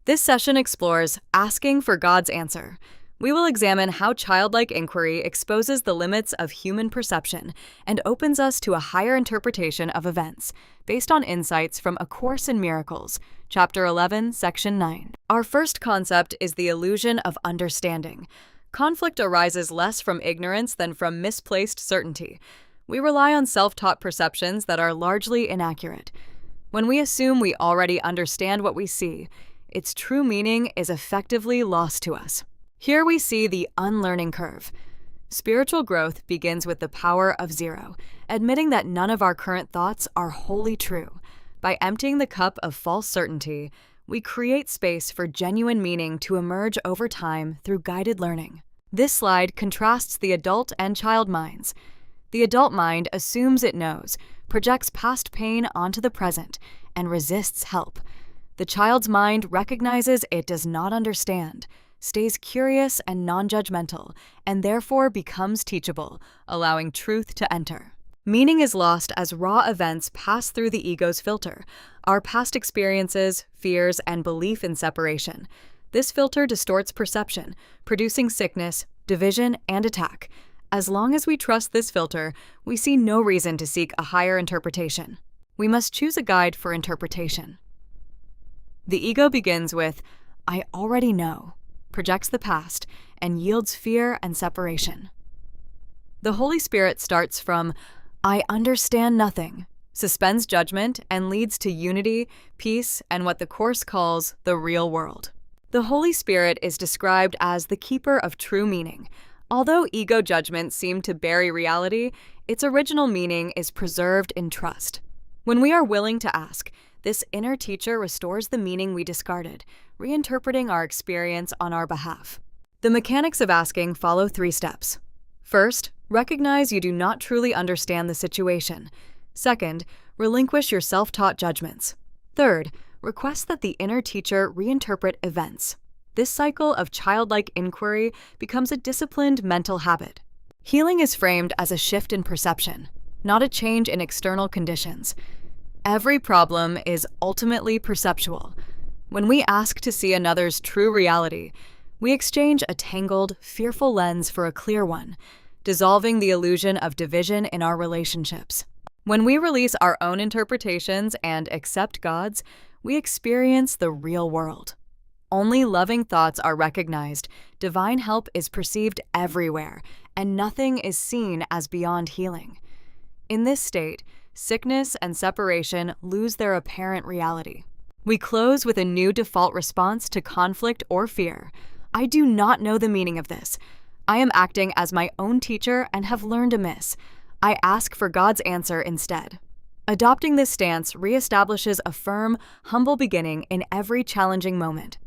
This session explores asking for God's answer. We will examine how childlike inquiry exposes the limits of human perception and opens us to a higher interpretation of events, based on insights from A Course in Miracles, Chapter 11, Section 9. Our first concept is the illusion of understanding. Conflict arises less from ignorance than from misplaced certainty. We rely on self-taught perceptions that are largely inaccurate. When we assume we already understand what we see, its true meaning is effectively lost to us. Here we see the unlearning curve. Spiritual growth begins with the power of zero, admitting that none of our current thoughts are wholly true. By emptying the cup of false certainty, we create space for genuine meaning to emerge over time through guided learning. This slide contrasts the adult and child minds. The adult mind assumes it knows, projects past pain onto the present, and resists help. The child's mind recognizes it does not understand, stays curious and non-judgmental, and therefore becomes teachable, allowing truth to enter. Meaning is lost as raw events pass through the ego's filter, our past experiences, fears, and belief in separation. This filter distorts perception, producing sickness, division, and attack. As long as we trust this filter, we see no reason to seek a higher interpretation. We must choose a guide for interpretation. The ego begins with, "I already know," projects the past, and yields fear and separation. The Holy Spirit starts from, "I understand nothing," suspends judgment, and leads to unity, peace, and what the Course calls the real world. The Holy Spirit is described as the keeper of true meaning. Although ego judgments seem to bury reality, its original meaning is preserved in trust. When we are willing to ask, this inner teacher restores the meaning we discarded, reinterpreting our experience on our behalf. The mechanics of asking follow 3 steps. First, recognize you do not truly understand the situation. Second, relinquish your self-taught judgments. Third, request that the inner teacher reinterpret events. This cycle of childlike inquiry becomes a disciplined mental habit. Healing is framed as a shift in perception, not a change in external conditions. Every problem is ultimately perceptual. When we ask to see another's true reality, we exchange a tangled, fearful lens for a clear one, dissolving the illusion of division in our relationships. When we release our own interpretations and accept God's, we experience the real world. Only loving thoughts are recognized, divine help is perceived everywhere, and nothing is seen as beyond healing. In this state, sickness and separation lose their apparent reality. We close with a new default response to conflict or fear. I do not know the meaning of this. I am acting as my own teacher and have learned amiss. I ask for God's answer instead. Adopting this stance reestablishes a firm, humble beginning in every challenging moment.